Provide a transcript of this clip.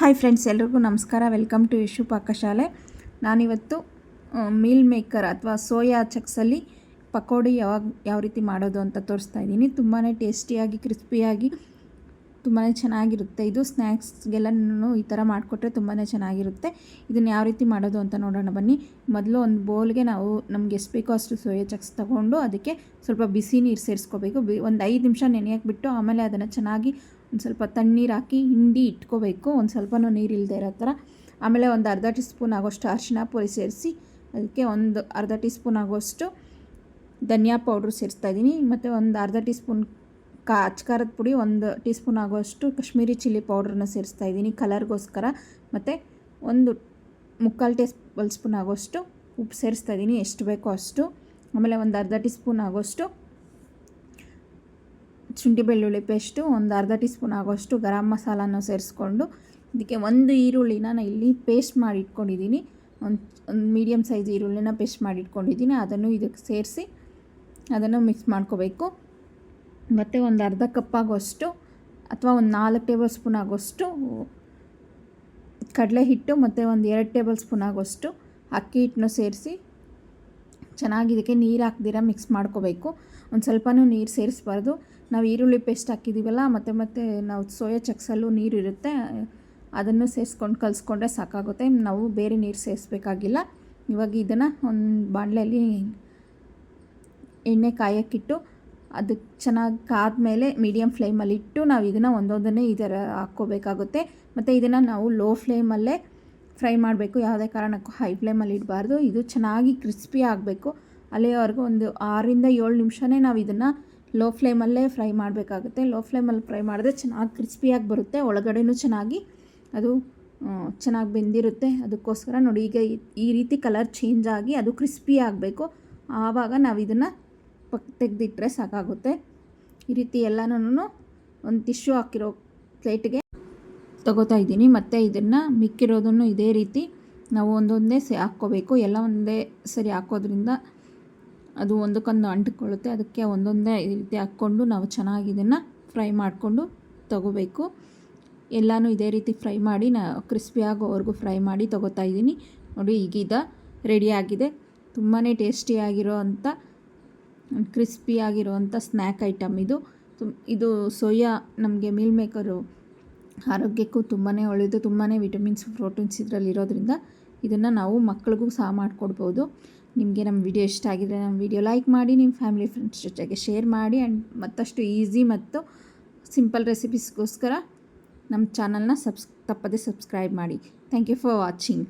Hi friends, ಎಲ್ರಿಗೂ ನಮಸ್ಕಾರ. Welcome to Yashu Pakashale. ನಾನಿವತ್ತು ಮೀಲ್ ಮೇಕರ್ ಅಥವಾ ಸೋಯಾ ಚಕ್ಸಲ್ಲಿ ಪಕೋಡಿ ಯಾವ ರೀತಿ ಮಾಡೋದು ಅಂತ ತೋರಿಸ್ತಾ ಇದ್ದೀನಿ. ತುಂಬಾ ಟೇಸ್ಟಿಯಾಗಿ ಕ್ರಿಸ್ಪಿಯಾಗಿ ತುಂಬಾ ಚೆನ್ನಾಗಿರುತ್ತೆ. ಇದು ಸ್ನ್ಯಾಕ್ಸ್ಗೆಲ್ಲನೂ ಈ ಥರ ಮಾಡಿಕೊಟ್ರೆ ತುಂಬಾ ಚೆನ್ನಾಗಿರುತ್ತೆ. ಇದನ್ನು ಯಾವ ರೀತಿ ಮಾಡೋದು ಅಂತ ನೋಡೋಣ ಬನ್ನಿ. ಮೊದಲು ಒಂದು ಬೌಲ್ಗೆ ನಾವು ನಮ್ಗೆ ಎಷ್ಟು ಬೇಕೋ ಅಷ್ಟು ಸೋಯಾ ಚಕ್ಸ್ ತೊಗೊಂಡು ಅದಕ್ಕೆ ಸ್ವಲ್ಪ ಬಿಸಿ ನೀರು ಸೇರಿಸ್ಕೋಬೇಕು. ಒಂದು 5 ನಿಮಿಷ ನೆನೆಯಕ್ಕೆ ಬಿಟ್ಟು ಆಮೇಲೆ ಅದನ್ನು ಚೆನ್ನಾಗಿ ಒಂದು ಸ್ವಲ್ಪ ತಣ್ಣೀರು ಹಾಕಿ ಹಿಂಡಿ ಇಟ್ಕೋಬೇಕು, ಒಂದು ಸ್ವಲ್ಪನೂ ನೀರು ಇಲ್ಲದೆ ಇರೋ ಥರ. ಆಮೇಲೆ ಒಂದು ಅರ್ಧ ಟೀ ಸ್ಪೂನ್ ಆಗೋಷ್ಟು ಅರಿಶಿನ ಪುಡಿ ಸೇರಿಸಿ ಅದಕ್ಕೆ ಒಂದು ಅರ್ಧ ಟೀ ಸ್ಪೂನ್ ಆಗೋಷ್ಟು ಧನಿಯಾ ಪೌಡ್ರು ಸೇರಿಸ್ತಾಯಿದ್ದೀನಿ. ಮತ್ತು ಒಂದು ಅರ್ಧ ಟೀ ಸ್ಪೂನ್ ಅಚ್ಕಾರದ ಪುಡಿ, ಒಂದು ಟೀ ಸ್ಪೂನ್ ಆಗೋಷ್ಟು ಕಾಶ್ಮೀರಿ ಚಿಲ್ಲಿ ಪೌಡ್ರನ್ನ ಸೇರಿಸ್ತಾಯಿದ್ದೀನಿ ಕಲರ್ಗೋಸ್ಕರ. ಮತ್ತು ಒಂದು ಮುಕ್ಕಾಲು ಟೇಬಲ್ ಸ್ಪೂನ್ ಆಗೋಷ್ಟು ಉಪ್ಪು ಸೇರಿಸ್ತಾಯಿದ್ದೀನಿ, ಎಷ್ಟು ಬೇಕೋ ಅಷ್ಟು. ಆಮೇಲೆ ಒಂದು ಅರ್ಧ ಟೀ ಸ್ಪೂನ್ ಆಗೋಷ್ಟು ಶುಂಠಿ ಬೆಳ್ಳುಳ್ಳಿ ಪೇಸ್ಟು, ಒಂದು ಅರ್ಧ ಟೀ ಸ್ಪೂನ್ ಆಗೋಷ್ಟು ಗರಂ ಮಸಾಲಾನ ಸೇರಿಸ್ಕೊಂಡು ಇದಕ್ಕೆ ಒಂದು ಈರುಳ್ಳಿನ ನಾನು ಇಲ್ಲಿ ಪೇಸ್ಟ್ ಮಾಡಿ ಇಟ್ಕೊಂಡಿದ್ದೀನಿ. ಒಂದು ಮೀಡಿಯಮ್ ಸೈಜ್ ಈರುಳ್ಳಿನ ಪೇಸ್ಟ್ ಮಾಡಿ ಇಟ್ಕೊಂಡಿದ್ದೀನಿ. ಅದನ್ನು ಇದಕ್ಕೆ ಸೇರಿಸಿ ಅದನ್ನು ಮಿಕ್ಸ್ ಮಾಡ್ಕೋಬೇಕು. ಮತ್ತು ಒಂದು ಅರ್ಧ ಕಪ್ ಆಗೋಷ್ಟು ಅಥವಾ ಒಂದು 4 ಟೇಬಲ್ ಸ್ಪೂನ್ ಆಗೋಷ್ಟು ಕಡಲೆ ಹಿಟ್ಟು ಮತ್ತು ಒಂದು 2 ಟೇಬಲ್ ಸ್ಪೂನ್ ಆಗೋಷ್ಟು ಅಕ್ಕಿ ಹಿಟ್ಟನ್ನು ಸೇರಿಸಿ ಚೆನ್ನಾಗಿ ಇದಕ್ಕೆ ನೀರು ಹಾಕ್ದಿರ ಮಿಕ್ಸ್ ಮಾಡ್ಕೋಬೇಕು. ಒಂದು ಸ್ವಲ್ಪನೂ ನೀರು ಸೇರಿಸ್ಬಾರ್ದು. ನಾವು ಈರುಳ್ಳಿ ಪೇಸ್ಟ್ ಹಾಕಿದ್ದೀವಲ್ಲ, ಮತ್ತು ನಾವು ಸೋಯಾ ಚಕ್ಸಲ್ಲೂ ನೀರು ಇರುತ್ತೆ, ಅದನ್ನು ಸೇರಿಸ್ಕೊಂಡು ಕಲಿಸ್ಕೊಂಡ್ರೆ ಸಾಕಾಗುತ್ತೆ. ನಾವು ಬೇರೆ ನೀರು ಸೇರಿಸ್ಬೇಕಾಗಿಲ್ಲ. ಇವಾಗ ಇದನ್ನು ಒಂದು ಬಾಣಲೆಯಲ್ಲಿ ಎಣ್ಣೆ ಕಾಯಕ್ಕಿಟ್ಟು ಅದಕ್ಕೆ ಚೆನ್ನಾಗಿ ಕಾದ್ಮೇಲೆ ಮೀಡಿಯಮ್ ಫ್ಲೇಮಲ್ಲಿ ಇಟ್ಟು ನಾವು ಇದನ್ನು ಒಂದೊಂದನ್ನೇ ಈ ಥರ ಹಾಕ್ಕೋಬೇಕಾಗುತ್ತೆ. ಮತ್ತು ಇದನ್ನು ನಾವು ಲೋ ಫ್ಲೇಮಲ್ಲೇ ಫ್ರೈ ಮಾಡಬೇಕು, ಯಾವುದೇ ಕಾರಣಕ್ಕೂ ಹೈ ಫ್ಲೇಮಲ್ಲಿ ಇಡಬಾರ್ದು. ಇದು ಚೆನ್ನಾಗಿ ಕ್ರಿಸ್ಪಿ ಆಗಬೇಕು. ಅಲ್ಲಿಯವರೆಗೂ ಒಂದು 6ರಿಂದ 7 ನಿಮಿಷನೇ ನಾವು ಇದನ್ನು ಲೋ ಫ್ಲೇಮಲ್ಲೇ ಫ್ರೈ ಮಾಡಬೇಕಾಗುತ್ತೆ. ಲೋ ಫ್ಲೇಮಲ್ಲಿ ಫ್ರೈ ಮಾಡಿದ್ರೆ ಚೆನ್ನಾಗಿ ಕ್ರಿಸ್ಪಿಯಾಗಿ ಬರುತ್ತೆ, ಒಳಗಡೆನೂ ಚೆನ್ನಾಗಿ ಅದು ಚೆನ್ನಾಗಿ ಬೆಂದಿರುತ್ತೆ. ಅದಕ್ಕೋಸ್ಕರ ನೋಡಿ, ಈಗ ಈ ರೀತಿ ಕಲರ್ ಚೇಂಜ್ ಆಗಿ ಅದು ಕ್ರಿಸ್ಪಿ ಆಗಬೇಕು. ಆವಾಗ ನಾವು ಇದನ್ನು ತೆಗೆದಿಟ್ಟರೆ ಸಾಕಾಗುತ್ತೆ. ಈ ರೀತಿ ಎಲ್ಲನೂ ಒಂದು ಟಿಶ್ಯೂ ಹಾಕಿರೋ ಪ್ಲೇಟ್ಗೆ ತಗೋತಾ ಇದ್ದೀನಿ. ಮತ್ತು ಇದನ್ನು ಮಿಕ್ಕಿರೋದನ್ನು ಇದೇ ರೀತಿ ನಾವು ಒಂದೊಂದೇ ಹಾಕ್ಕೋಬೇಕು. ಎಲ್ಲ ಒಂದೇ ಸರಿ ಹಾಕೋದ್ರಿಂದ ಅದು ಒಂದಕ್ಕೊಂದು ಅಂಟಿಕೊಳ್ಳುತ್ತೆ. ಅದಕ್ಕೆ ಒಂದೊಂದೇ ಈ ರೀತಿ ಹಾಕ್ಕೊಂಡು ನಾವು ಚೆನ್ನಾಗಿ ಇದನ್ನು ಫ್ರೈ ಮಾಡಿಕೊಂಡು ತಗೋಬೇಕು. ಎಲ್ಲನೂ ಇದೇ ರೀತಿ ಫ್ರೈ ಮಾಡಿ ಕ್ರಿಸ್ಪಿ ಆಗೋವರೆಗೂ ಫ್ರೈ ಮಾಡಿ ತಗೋತಾ ಇದ್ದೀನಿ. ನೋಡಿ, ಈಗೀಗ ರೆಡಿಯಾಗಿದೆ. ತುಂಬಾ ಟೇಸ್ಟಿಯಾಗಿರೋ ಅಂಥ ಕ್ರಿಸ್ಪಿಯಾಗಿರುವಂಥ ಸ್ನ್ಯಾಕ್ ಐಟಮ್ ಇದು ಸೋಯಾ ನಮಗೆ ಮೀಲ್ ಮೇಕರು ಆರೋಗ್ಯಕ್ಕೂ ತುಂಬಾ ಒಳ್ಳೆಯದು. ತುಂಬಾ ವಿಟಮಿನ್ಸ್, ಪ್ರೋಟೀನ್ಸ್ ಇದರಲ್ಲಿರೋದ್ರಿಂದ ಇದನ್ನು ನಾವು ಮಕ್ಕಳಿಗೂ ಸಹ ಮಾಡಿಕೊಡ್ಬೋದು. ನಿಮಗೆ ನಮ್ಮ ವಿಡಿಯೋ ಇಷ್ಟ ಆಗಿದರೆ ನಮ್ಮ ವಿಡಿಯೋ ಲೈಕ್ ಮಾಡಿ, ನಿಮ್ಮ ಫ್ಯಾಮಿಲಿ ಫ್ರೆಂಡ್ಸ್ ಜೊತೆಗೆ ಶೇರ್ ಮಾಡಿ. ಆ್ಯಂಡ್ ಮತ್ತಷ್ಟು ಈಸಿ ಮತ್ತು ಸಿಂಪಲ್ ರೆಸಿಪೀಸ್ಗೋಸ್ಕರ ನಮ್ಮ ಚಾನಲ್ನ ತಪ್ಪದೇ ಸಬ್ಸ್ಕ್ರೈಬ್ ಮಾಡಿ. Thank you for watching.